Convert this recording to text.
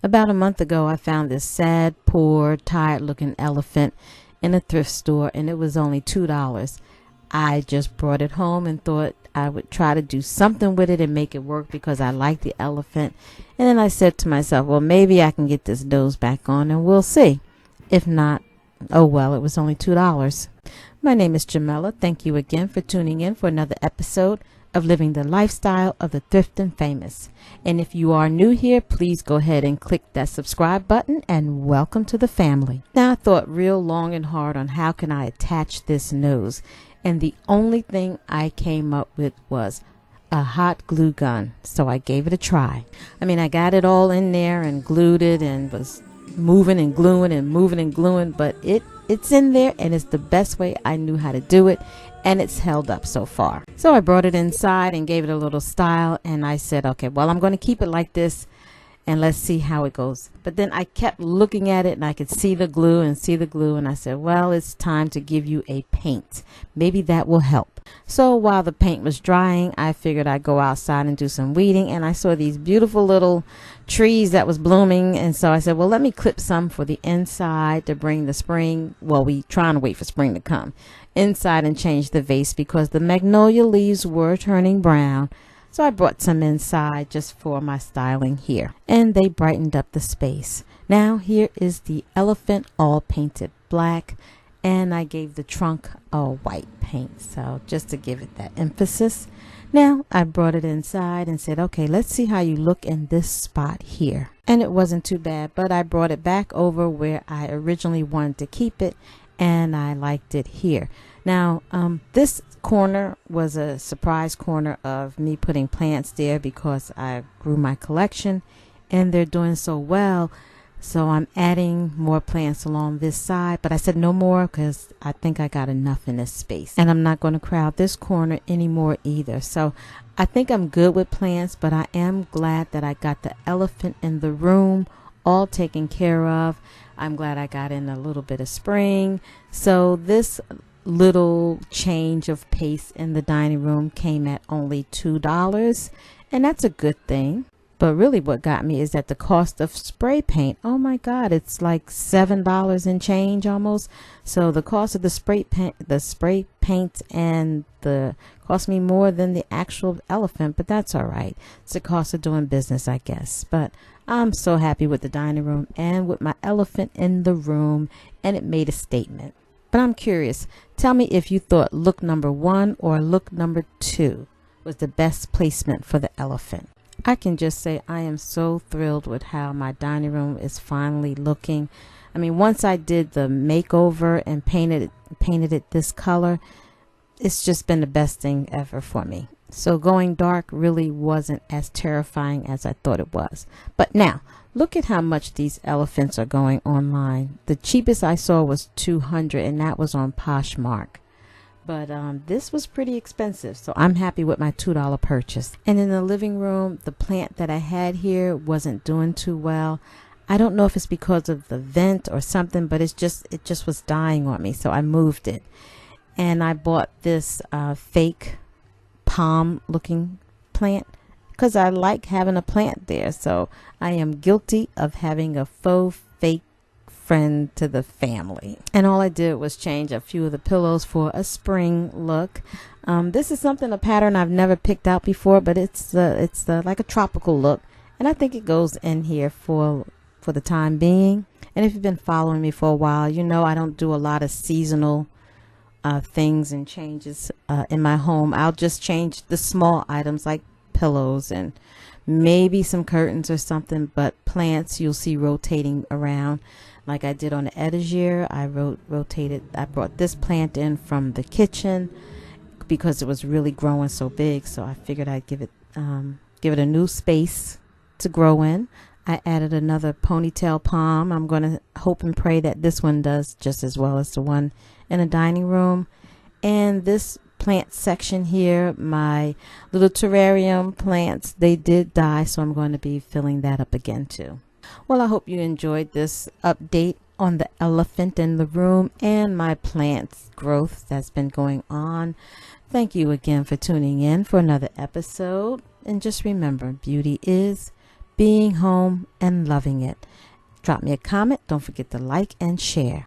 About a month ago, I found this sad, poor, tired-looking elephant in a thrift store, and it was only $2. I just brought it home and thought I would try to do something with it and make it work because I like the elephant. And then I said to myself, well, maybe I can get this nose back on and we'll see. If not, oh well, it was only $2. My name is Jamela. Thank you again for tuning in for another episode of Living the Lifestyle of the Thrift and Famous. And if you are new here, please go ahead and click that subscribe button and welcome to the family. Now, I thought real long and hard on how can I attach this nose, and the only thing I came up with was a hot glue gun. So I gave it a try. I got it all in there and glued it and was moving and gluing, but it's in there and it's the best way I knew how to do it, and it's held up so far. So I brought it inside and gave it a little style, and I said, okay, well, I'm going to keep it like this and let's see how it goes. But then I kept looking at it and I could see the glue, and I said, well, it's time to give you a paint. Maybe that will help. So while the paint was drying, I figured I'd go outside and do some weeding, and I saw these beautiful little trees that was blooming, and so I said, well, let me clip some for the inside to bring the spring. Well, we trying to wait for spring to come inside and change the vase because the magnolia leaves were turning brown. So I brought some inside just for my styling here, and they brightened up the space. Now here is the elephant all painted black, and I gave the trunk a white paint, so just to give it that emphasis. Now I brought it inside and said, okay, let's see how you look in this spot here. And it wasn't too bad, but I brought it back over where I originally wanted to keep it, and I liked it here. Now, this corner was a surprise corner of me putting plants there because I grew my collection and they're doing so well. So I'm adding more plants along this side, but I said no more because I think I got enough in this space, and I'm not going to crowd this corner anymore either. So I think I'm good with plants, but I am glad that I got the elephant in the room all taken care of. I'm glad I got in a little bit of spring. So this little change of pace in the dining room came at only $2, and that's a good thing. But really what got me is that the cost of spray paint, oh my God, it's like $7 and change almost. So the cost of the spray paint and the cost me more than the actual elephant, but that's all right. It's the cost of doing business, I guess. But I'm so happy with the dining room and with my elephant in the room, and it made a statement. But I'm curious, tell me if you thought look number 1 or look number 2 was the best placement for the elephant. I can just say I am so thrilled with how my dining room is finally looking. Once I did the makeover and painted it this color, it's just been the best thing ever for me. So going dark really wasn't as terrifying as I thought it was. But now, look at how much these elephants are going online. The cheapest I saw was $200, and that was on Poshmark. But this was pretty expensive, so I'm happy with my $2 purchase. And in the living room, the plant that I had here wasn't doing too well. I don't know if it's because of the vent or something, but it just was dying on me, so I moved it. And I bought this fake palm looking plant because I like having a plant there. So I am guilty of having a faux fake friend to the family. And all I did was change a few of the pillows for a spring look. This is a pattern I've never picked out before, but it's like a tropical look, and I think it goes in here for the time being. And if you've been following me for a while, you know I don't do a lot of seasonal things and changes in my home. I'll just change the small items like pillows and maybe some curtains or something, but plants you'll see rotating around. Like I did on the etagere, I brought this plant in from the kitchen because it was really growing so big, so I figured I'd give it a new space to grow in. I added another ponytail palm. I'm going to hope and pray that this one does just as well as the one in the dining room. And this plant section here, my little terrarium plants, they did die, so I'm going to be filling that up again too. Well, I hope you enjoyed this update on the elephant in the room and my plants growth that's been going on. Thank you again for tuning in for another episode. And just remember, beauty is being home and loving it. Drop me a comment. Don't forget to like and share.